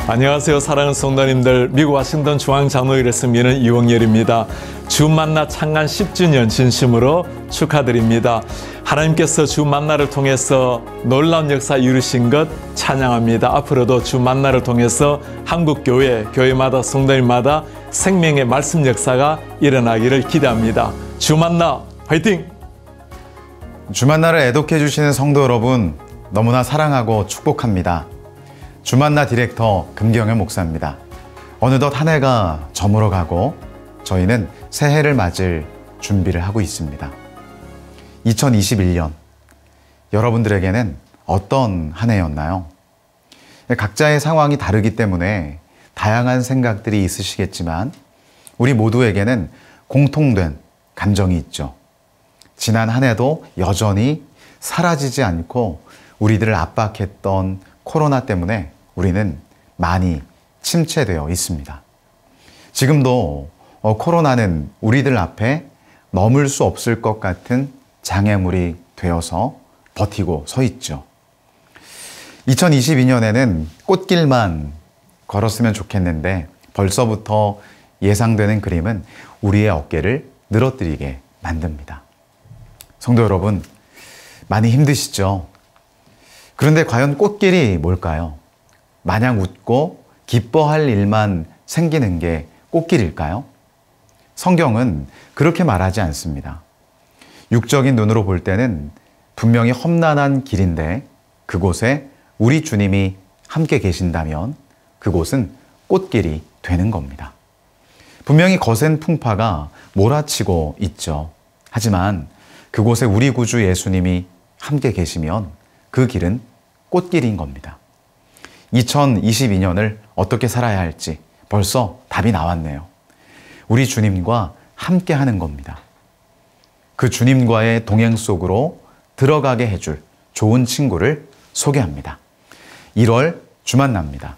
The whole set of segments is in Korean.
안녕하세요. 사랑하는 성도님들, 미국 워싱턴 중앙장로교회를 섬기는 이홍열입니다. 주 만나 창간 10주년 진심으로 축하드립니다. 하나님께서 주 만나를 통해서 놀라운 역사 이루신 것 찬양합니다. 앞으로도 주 만나를 통해서 한국교회, 교회마다 성도님마다 생명의 말씀 역사가 일어나기를 기대합니다. 주 만나 화이팅! 주 만나를 애독해 주시는 성도 여러분, 너무나 사랑하고 축복합니다. 주만나 디렉터 금경현 목사입니다. 어느덧 한 해가 저물어가고 저희는 새해를 맞을 준비를 하고 있습니다. 2021년, 여러분들에게는 어떤 한 해였나요? 각자의 상황이 다르기 때문에 다양한 생각들이 있으시겠지만 우리 모두에게는 공통된 감정이 있죠. 지난 한 해도 여전히 사라지지 않고 우리들을 압박했던 코로나 때문에 우리는 많이 침체되어 있습니다. 지금도 코로나는 우리들 앞에 넘을 수 없을 것 같은 장애물이 되어서 버티고 서 있죠. 2022년에는 꽃길만 걸었으면 좋겠는데 벌써부터 예상되는 그림은 우리의 어깨를 늘어뜨리게 만듭니다. 성도 여러분, 많이 힘드시죠? 그런데 과연 꽃길이 뭘까요? 마냥 웃고 기뻐할 일만 생기는 게 꽃길일까요? 성경은 그렇게 말하지 않습니다. 육적인 눈으로 볼 때는 분명히 험난한 길인데 그곳에 우리 주님이 함께 계신다면 그곳은 꽃길이 되는 겁니다. 분명히 거센 풍파가 몰아치고 있죠. 하지만 그곳에 우리 구주 예수님이 함께 계시면 그 길은 꽃길인 겁니다. 2022년을 어떻게 살아야 할지 벌써 답이 나왔네요. 우리 주님과 함께 하는 겁니다. 그 주님과의 동행 속으로 들어가게 해줄 좋은 친구를 소개합니다. 1월 주만나입니다.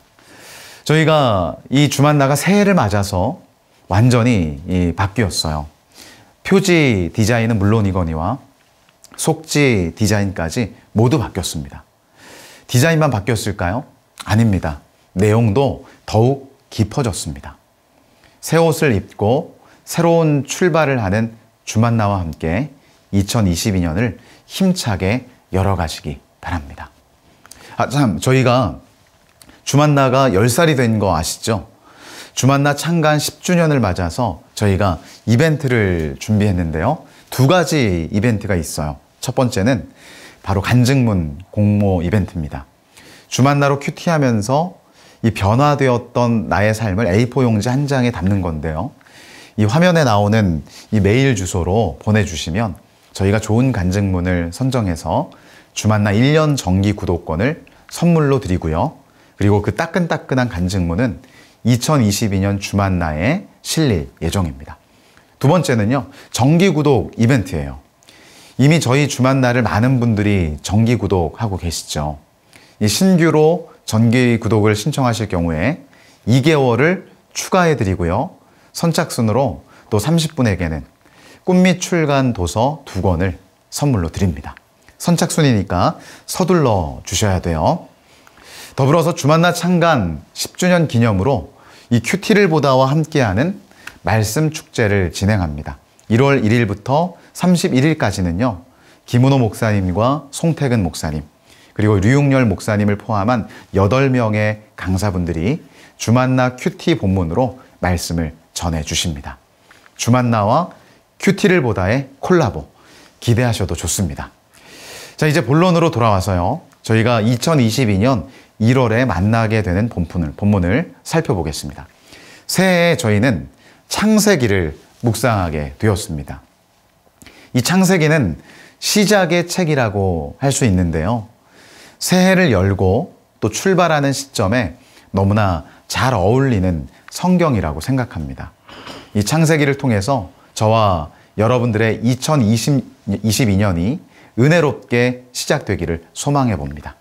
저희가 이 주만나가 새해를 맞아서 완전히 바뀌었어요. 표지 디자인은 물론이거니와 속지 디자인까지 모두 바뀌었습니다. 디자인만 바뀌었을까요? 아닙니다. 내용도 더욱 깊어졌습니다. 새 옷을 입고 새로운 출발을 하는 주만나와 함께 2022년을 힘차게 열어가시기 바랍니다. 저희가 주만나가 10살이 된 거 아시죠? 주만나 창간 10주년을 맞아서 저희가 이벤트를 준비했는데요. 2가지 이벤트가 있어요. 첫 번째는 바로 간증문 공모 이벤트입니다. 주만나로 큐티하면서 이 변화되었던 나의 삶을 A4 용지 한 장에 담는 건데요. 이 화면에 나오는 이 메일 주소로 보내주시면 저희가 좋은 간증문을 선정해서 주만나 1년 정기 구독권을 선물로 드리고요. 그리고 그 따끈따끈한 간증문은 2022년 주만나에 실릴 예정입니다. 두 번째는요, 정기 구독 이벤트예요. 이미 저희 주만나를 많은 분들이 정기 구독하고 계시죠. 이 신규로 정기 구독을 신청하실 경우에 2개월을 추가해 드리고요. 선착순으로 또 30분에게는 꽃밑 출간 도서 2권을 선물로 드립니다. 선착순이니까 서둘러 주셔야 돼요. 더불어서 주만나 창간 10주년 기념으로 이 큐티를 보다와 함께하는 말씀 축제를 진행합니다. 1월 1일부터 31일까지는요. 김은호 목사님과 송태근 목사님, 그리고 류용열 목사님을 포함한 8명의 강사분들이 주만나 큐티 본문으로 말씀을 전해주십니다. 주만나와 큐티를 보다의 콜라보 기대하셔도 좋습니다. 자, 이제 본론으로 돌아와서요. 저희가 2022년 1월에 만나게 되는 본문을 살펴보겠습니다. 새해에 저희는 창세기를 묵상하게 되었습니다. 이 창세기는 시작의 책이라고 할 수 있는데요. 새해를 열고 또 출발하는 시점에 너무나 잘 어울리는 성경이라고 생각합니다. 이 창세기를 통해서 저와 여러분들의 2022년이 은혜롭게 시작되기를 소망해 봅니다.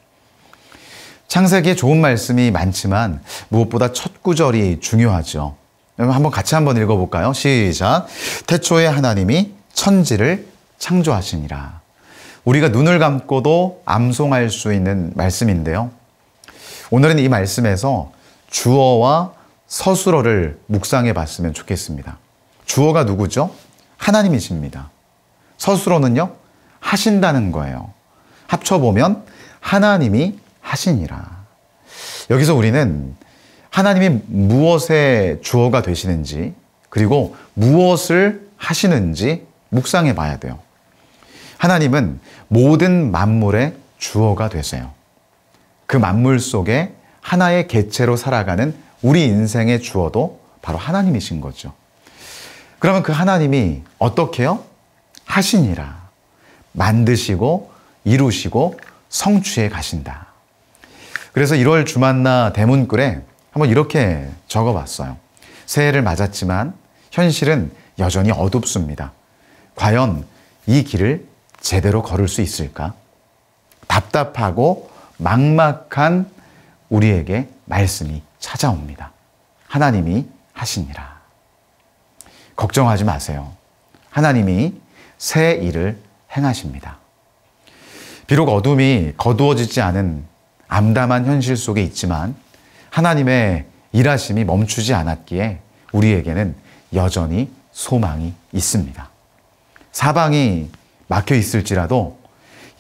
창세기에 좋은 말씀이 많지만 무엇보다 첫 구절이 중요하죠. 같이 한번 읽어볼까요? 시작. 태초에 하나님이 천지를 창조하시니라. 우리가 눈을 감고도 암송할 수 있는 말씀인데요. 오늘은 이 말씀에서 주어와 서술어를 묵상해 봤으면 좋겠습니다. 주어가 누구죠? 하나님이십니다. 서술어는요? 하신다는 거예요. 합쳐보면 하나님이 하시니라. 여기서 우리는 하나님이 무엇의 주어가 되시는지, 그리고 무엇을 하시는지 묵상해 봐야 돼요. 하나님은 모든 만물의 주어가 되세요. 그 만물 속에 하나의 개체로 살아가는 우리 인생의 주어도 바로 하나님이신 거죠. 그러면 그 하나님이 어떻게 해요? 하시니라. 만드시고 이루시고 성취해 가신다. 그래서 1월 주만나 대문글에 한번 이렇게 적어봤어요. 새해를 맞았지만 현실은 여전히 어둡습니다. 과연 이 길을 제대로 걸을 수 있을까? 답답하고 막막한 우리에게 말씀이 찾아옵니다. 하나님이 하시니라. 걱정하지 마세요. 하나님이 새 일을 행하십니다. 비록 어둠이 거두어지지 않은 암담한 현실 속에 있지만 하나님의 일하심이 멈추지 않았기에 우리에게는 여전히 소망이 있습니다. 사방이 막혀 있을지라도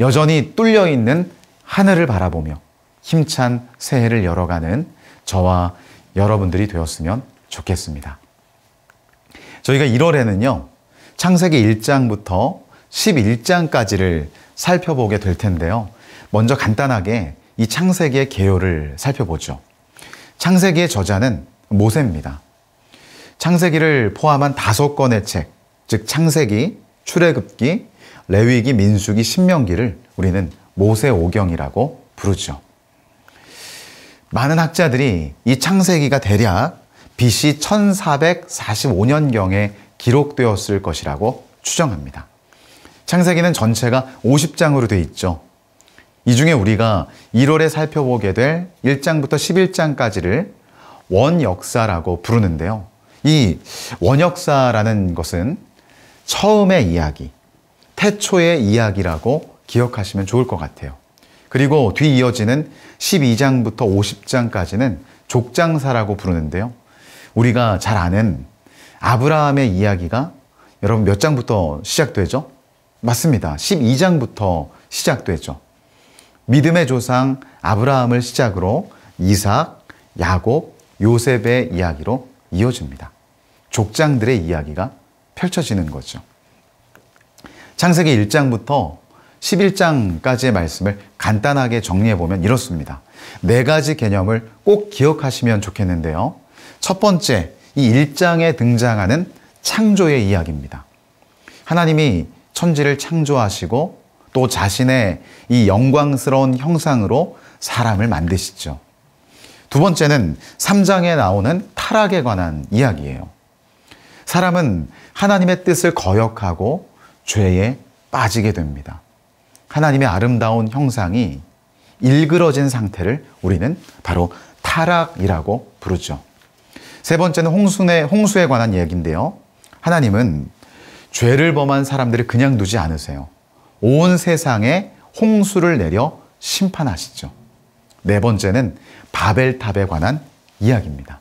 여전히 뚫려 있는 하늘을 바라보며 힘찬 새해를 열어가는 저와 여러분들이 되었으면 좋겠습니다. 저희가 1월에는요, 창세기 1장부터 11장까지를 살펴보게 될 텐데요. 먼저 간단하게 이 창세기의 개요를 살펴보죠. 창세기의 저자는 모세입니다. 창세기를 포함한 5권의 책, 즉 창세기, 출애굽기, 레위기, 민수기, 신명기를 우리는 모세오경이라고 부르죠. 많은 학자들이 이 창세기가 대략 BC 1445년경에 기록되었을 것이라고 추정합니다. 창세기는 전체가 50장으로 되어 있죠. 이 중에 우리가 1월에 살펴보게 될 1장부터 11장까지를 원역사라고 부르는데요. 이 원역사라는 것은 처음의 이야기, 태초의 이야기라고 기억하시면 좋을 것 같아요. 그리고 뒤 이어지는 12장부터 50장까지는 족장사라고 부르는데요. 우리가 잘 아는 아브라함의 이야기가 여러분 몇 장부터 시작되죠? 맞습니다. 12장부터 시작되죠. 믿음의 조상 아브라함을 시작으로 이삭, 야곱, 요셉의 이야기로 이어집니다. 족장들의 이야기가 펼쳐지는 거죠. 창세기 1장부터 11장까지의 말씀을 간단하게 정리해보면 이렇습니다. 4가지 개념을 꼭 기억하시면 좋겠는데요. 첫 번째, 이 1장에 등장하는 창조의 이야기입니다. 하나님이 천지를 창조하시고 또 자신의 이 영광스러운 형상으로 사람을 만드시죠. 두 번째는 3장에 나오는 타락에 관한 이야기예요. 사람은 하나님의 뜻을 거역하고 죄에 빠지게 됩니다. 하나님의 아름다운 형상이 일그러진 상태를 우리는 바로 타락이라고 부르죠. 세 번째는 홍수에 관한 얘기인데요. 하나님은 죄를 범한 사람들을 그냥 두지 않으세요. 온 세상에 홍수를 내려 심판하시죠. 네 번째는 바벨탑에 관한 이야기입니다.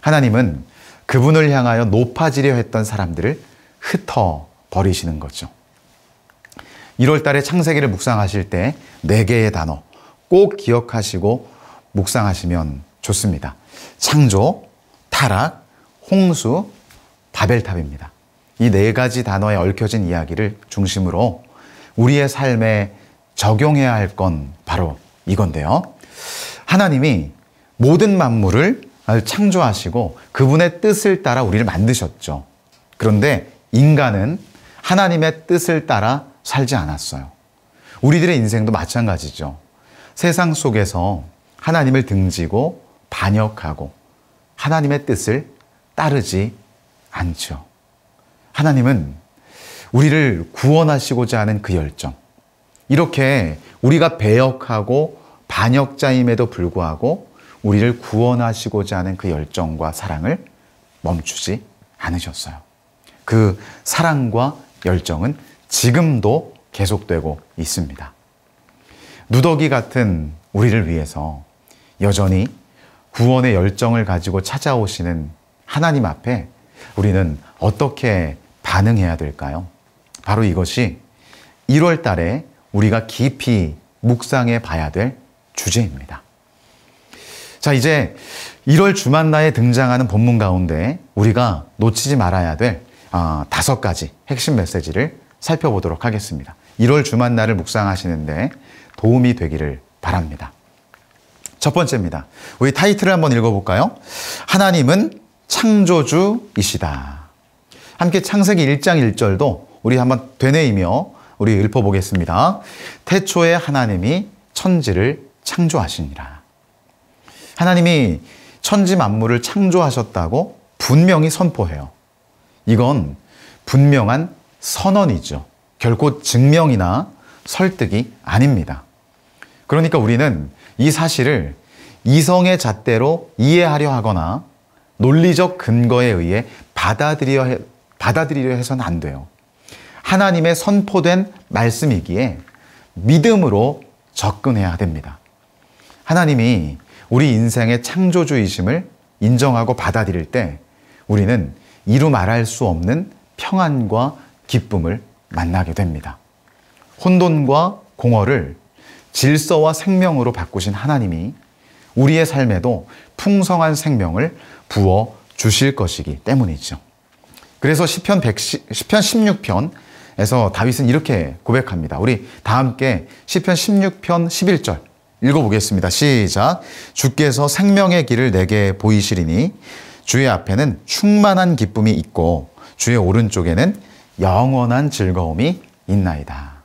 하나님은 그분을 향하여 높아지려 했던 사람들을 흩어버리시는 거죠. 1월 달에 창세기를 묵상하실 때 4개의 단어 꼭 기억하시고 묵상하시면 좋습니다. 창조, 타락, 홍수, 바벨탑입니다. 이 4가지 단어에 얽혀진 이야기를 중심으로 우리의 삶에 적용해야 할 건 바로 이건데요. 하나님이 모든 만물을 창조하시고 그분의 뜻을 따라 우리를 만드셨죠. 그런데 인간은 하나님의 뜻을 따라 살지 않았어요. 우리들의 인생도 마찬가지죠. 세상 속에서 하나님을 등지고 반역하고 하나님의 뜻을 따르지 않죠. 하나님은 우리를 구원하시고자 하는 그 열정, 이렇게 우리가 배역하고 반역자임에도 불구하고 우리를 구원하시고자 하는 그 열정과 사랑을 멈추지 않으셨어요. 그 사랑과 열정은 지금도 계속되고 있습니다. 누더기 같은 우리를 위해서 여전히 구원의 열정을 가지고 찾아오시는 하나님 앞에 우리는 어떻게 반응해야 될까요? 바로 이것이 1월 달에 우리가 깊이 묵상해 봐야 될 주제입니다. 자, 이제 1월 주만나에 등장하는 본문 가운데 우리가 놓치지 말아야 될 5가지 핵심 메시지를 살펴보도록 하겠습니다. 1월 주만나를 묵상하시는데 도움이 되기를 바랍니다. 첫 번째입니다. 우리 타이틀을 한번 읽어볼까요? 하나님은 창조주이시다. 함께 창세기 1장 1절도 우리 한번 되뇌이며 우리 읊어보겠습니다. 태초에 하나님이 천지를 창조하시니라. 하나님이 천지 만물을 창조하셨다고 분명히 선포해요. 이건 분명한 선언이죠. 결코 증명이나 설득이 아닙니다. 그러니까 우리는 이 사실을 이성의 잣대로 이해하려 하거나 논리적 근거에 의해 받아들이려 해서는 안 돼요. 하나님의 선포된 말씀이기에 믿음으로 접근해야 됩니다. 하나님이 우리 인생의 창조주이심을 인정하고 받아들일 때 우리는 이루 말할 수 없는 평안과 기쁨을 만나게 됩니다. 혼돈과 공허를 질서와 생명으로 바꾸신 하나님이 우리의 삶에도 풍성한 생명을 부어 주실 것이기 때문이죠. 그래서 시편 16편에서 다윗은 이렇게 고백합니다. 우리 다 함께 시편 16편 11절 읽어보겠습니다. 시작. 주께서 생명의 길을 내게 보이시리니 주의 앞에는 충만한 기쁨이 있고 주의 오른쪽에는 영원한 즐거움이 있나이다.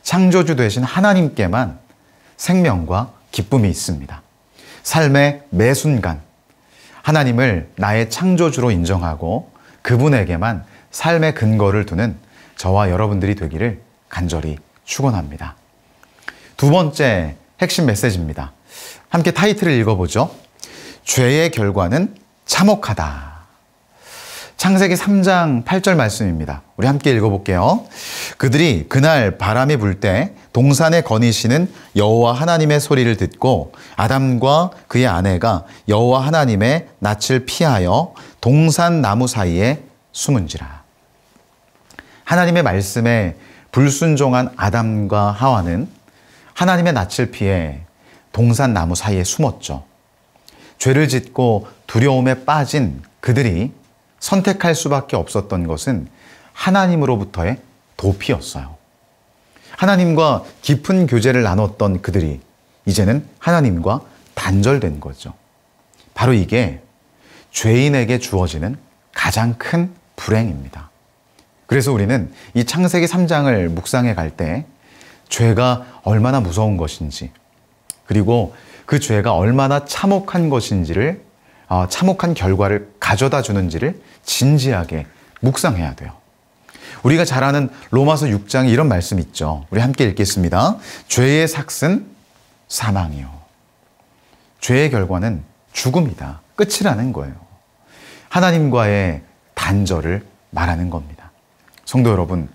창조주 되신 하나님께만 생명과 기쁨이 있습니다. 삶의 매 순간 하나님을 나의 창조주로 인정하고 그분에게만 삶의 근거를 두는 저와 여러분들이 되기를 간절히 축원합니다. 두 번째 핵심 메시지입니다. 함께 타이틀을 읽어보죠. 죄의 결과는 참혹하다. 창세기 3장 8절 말씀입니다. 우리 함께 읽어볼게요. 그들이 그날 바람이 불 때 동산에 거니시는 여호와 하나님의 소리를 듣고 아담과 그의 아내가 여호와 하나님의 낯을 피하여 동산 나무 사이에 숨은지라. 하나님의 말씀에 불순종한 아담과 하와는 하나님의 낯을 피해 동산 나무 사이에 숨었죠. 죄를 짓고 두려움에 빠진 그들이 선택할 수밖에 없었던 것은 하나님으로부터의 도피였어요. 하나님과 깊은 교제를 나눴던 그들이 이제는 하나님과 단절된 거죠. 바로 이게 죄인에게 주어지는 가장 큰 불행입니다. 그래서 우리는 이 창세기 3장을 묵상해 갈 때 죄가 얼마나 무서운 것인지 그리고 그 죄가 얼마나 참혹한 것인지를 참혹한 결과를 가져다 주는지를 진지하게 묵상해야 돼요. 우리가 잘 아는 로마서 6장에 이런 말씀 있죠. 우리 함께 읽겠습니다. 죄의 삭은 사망이요. 죄의 결과는 죽음이다. 끝이라는 거예요. 하나님과의 단절을 말하는 겁니다. 성도 여러분,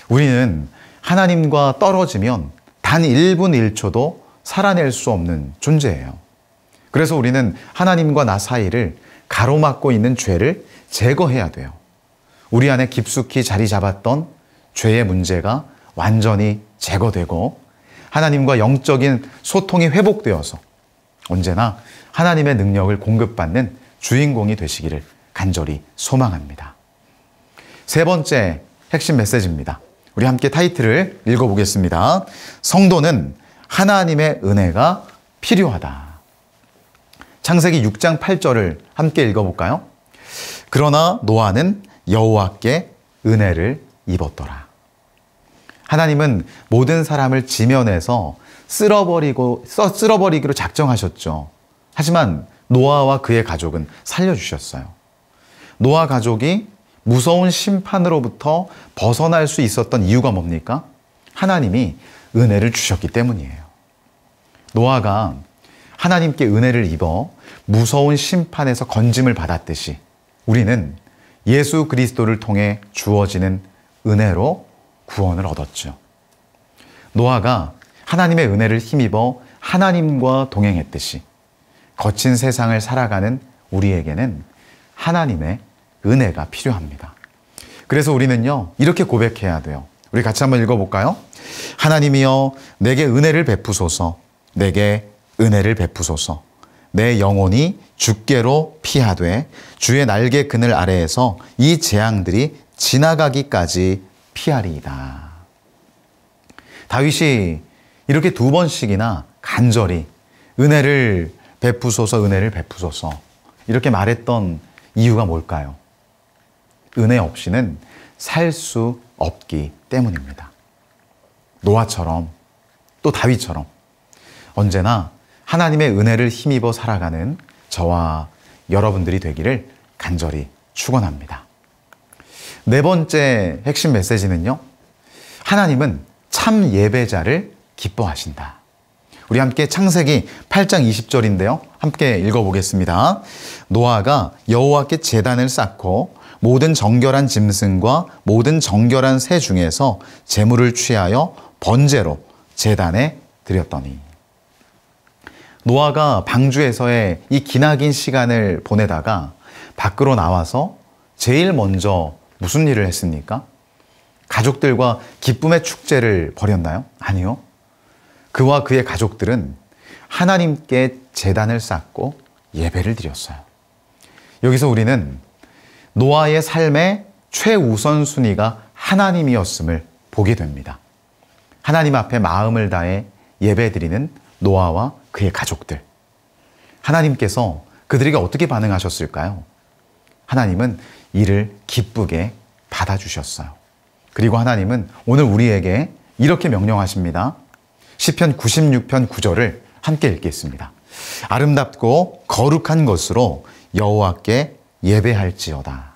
우리는 하나님과 떨어지면 단 1분 1초도 살아낼 수 없는 존재예요. 그래서 우리는 하나님과 나 사이를 가로막고 있는 죄를 제거해야 돼요. 우리 안에 깊숙이 자리 잡았던 죄의 문제가 완전히 제거되고 하나님과 영적인 소통이 회복되어서 언제나 하나님의 능력을 공급받는 주인공이 되시기를 간절히 소망합니다. 세 번째 핵심 메시지입니다. 우리 함께 타이틀을 읽어보겠습니다. 성도는 하나님의 은혜가 필요하다. 창세기 6장 8절을 함께 읽어볼까요? 그러나 노아는 여호와께 은혜를 입었더라. 하나님은 모든 사람을 지면에서 쓸어버리기로 작정하셨죠. 하지만 노아와 그의 가족은 살려주셨어요. 노아 가족이 무서운 심판으로부터 벗어날 수 있었던 이유가 뭡니까? 하나님이 은혜를 주셨기 때문이에요. 노아가 하나님께 은혜를 입어 무서운 심판에서 건짐을 받았듯이 우리는 예수 그리스도를 통해 주어지는 은혜로 구원을 얻었죠. 노아가 하나님의 은혜를 힘입어 하나님과 동행했듯이 거친 세상을 살아가는 우리에게는 하나님의 은혜가 필요합니다. 그래서 우리는요, 이렇게 고백해야 돼요. 우리 같이 한번 읽어볼까요? 하나님이여 내게 은혜를 베푸소서. 내게 은혜를 베푸소서. 내 영혼이 주께로 피하되 주의 날개 그늘 아래에서 이 재앙들이 지나가기까지 피하리이다. 다윗이 이렇게 2번씩이나 간절히 은혜를 베푸소서, 은혜를 베푸소서 이렇게 말했던 이유가 뭘까요? 은혜 없이는 살 수 없기 때문입니다. 노아처럼 또 다윗처럼 언제나 하나님의 은혜를 힘입어 살아가는 저와 여러분들이 되기를 간절히 축원합니다. 4번째 핵심 메시지는요. 하나님은 참 예배자를 기뻐하신다. 우리 함께 창세기 8장 20절인데요. 함께 읽어보겠습니다. 노아가 여호와께 제단을 쌓고 모든 정결한 짐승과 모든 정결한 새 중에서 제물을 취하여 번제로 제단에 드렸더니. 노아가 방주에서의 이 기나긴 시간을 보내다가 밖으로 나와서 제일 먼저 무슨 일을 했습니까? 가족들과 기쁨의 축제를 벌였나요? 아니요. 그와 그의 가족들은 하나님께 제단을 쌓고 예배를 드렸어요. 여기서 우리는 노아의 삶의 최우선 순위가 하나님이었음을 보게 됩니다. 하나님 앞에 마음을 다해 예배드리는 노아와 그의 가족들. 하나님께서 그들에게 어떻게 반응하셨을까요? 하나님은 이를 기쁘게 받아주셨어요. 그리고 하나님은 오늘 우리에게 이렇게 명령하십니다. 시편 96편 9절을 함께 읽겠습니다. 아름답고 거룩한 것으로 여호와께 예배할지어다.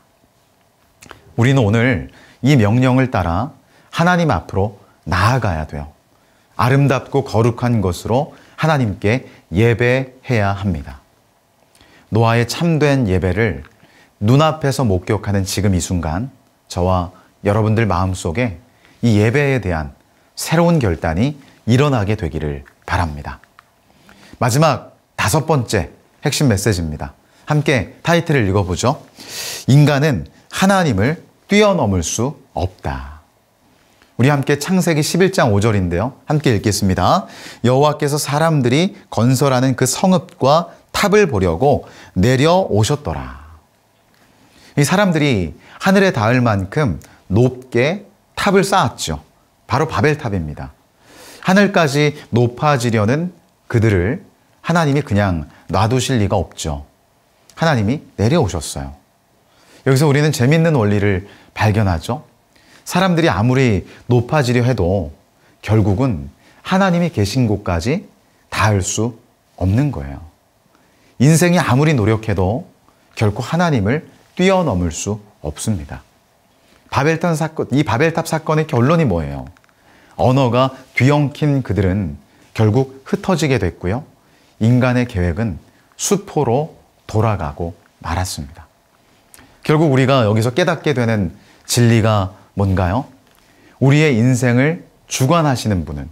우리는 오늘 이 명령을 따라 하나님 앞으로 나아가야 돼요. 아름답고 거룩한 것으로 하나님께 예배해야 합니다. 노아의 참된 예배를 눈앞에서 목격하는 지금 이 순간 저와 여러분들 마음속에 이 예배에 대한 새로운 결단이 일어나게 되기를 바랍니다. 마지막 5번째 핵심 메시지입니다. 함께 타이틀을 읽어보죠. 인간은 하나님을 뛰어넘을 수 없다. 우리 함께 창세기 11장 5절인데요. 함께 읽겠습니다. 여호와께서 사람들이 건설하는 그 성읍과 탑을 보려고 내려오셨더라. 이 사람들이 하늘에 닿을 만큼 높게 탑을 쌓았죠. 바로 바벨탑입니다. 하늘까지 높아지려는 그들을 하나님이 그냥 놔두실 리가 없죠. 하나님이 내려오셨어요. 여기서 우리는 재밌는 원리를 발견하죠. 사람들이 아무리 높아지려 해도 결국은 하나님이 계신 곳까지 닿을 수 없는 거예요. 인생이 아무리 노력해도 결코 하나님을 뛰어넘을 수 없습니다. 이 바벨탑 사건의 결론이 뭐예요? 언어가 뒤엉킨 그들은 결국 흩어지게 됐고요. 인간의 계획은 수포로 돌아가고 말았습니다. 결국 우리가 여기서 깨닫게 되는 진리가 뭔가요? 우리의 인생을 주관하시는 분은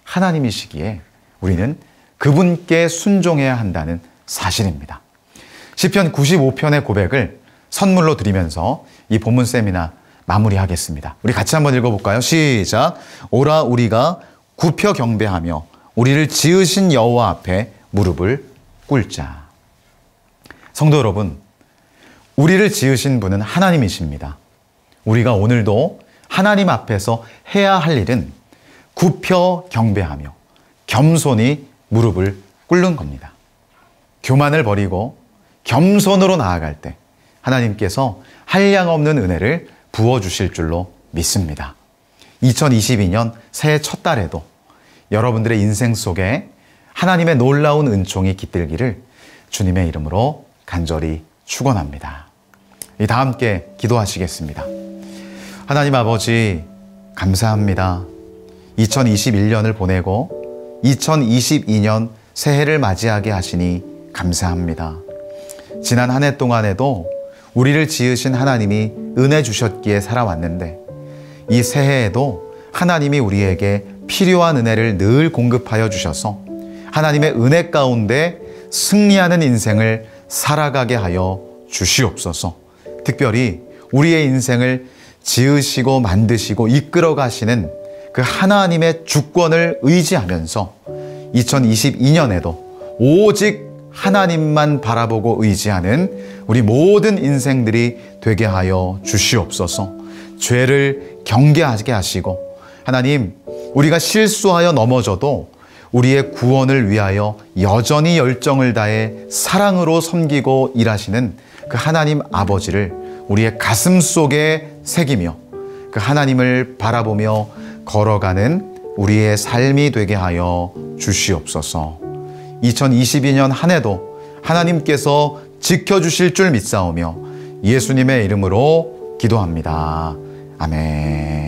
하나님이시기에 우리는 그분께 순종해야 한다는 사실입니다. 시편 95편의 고백을 선물로 드리면서 이 본문 세미나 마무리하겠습니다. 우리 같이 한번 읽어볼까요? 시작! 오라 우리가 굽혀 경배하며 우리를 지으신 여호와 앞에 무릎을 꿇자. 성도 여러분, 우리를 지으신 분은 하나님이십니다. 우리가 오늘도 하나님 앞에서 해야 할 일은 굽혀 경배하며 겸손히 무릎을 꿇는 겁니다. 교만을 버리고 겸손으로 나아갈 때 하나님께서 한량없는 은혜를 부어주실 줄로 믿습니다. 2022년 새해 첫 달에도 여러분들의 인생 속에 하나님의 놀라운 은총이 깃들기를 주님의 이름으로 간절히 축원합니다. 다 함께 기도하시겠습니다. 하나님 아버지 감사합니다. 2021년을 보내고 2022년 새해를 맞이하게 하시니 감사합니다. 지난 한 해 동안에도 우리를 지으신 하나님이 은혜 주셨기에 살아왔는데 이 새해에도 하나님이 우리에게 필요한 은혜를 늘 공급하여 주셔서 하나님의 은혜 가운데 승리하는 인생을 살아가게 하여 주시옵소서. 특별히 우리의 인생을 지으시고 만드시고 이끌어 가시는 그 하나님의 주권을 의지하면서 2022년에도 오직 하나님만 바라보고 의지하는 우리 모든 인생들이 되게 하여 주시옵소서. 죄를 경계하게 하시고, 하나님, 우리가 실수하여 넘어져도 우리의 구원을 위하여 여전히 열정을 다해 사랑으로 섬기고 일하시는 그 하나님 아버지를 우리의 가슴 속에 새기며 그 하나님을 바라보며 걸어가는 우리의 삶이 되게 하여 주시옵소서. 2022년 한 해도 하나님께서 지켜주실 줄 믿사오며 예수님의 이름으로 기도합니다. 아멘.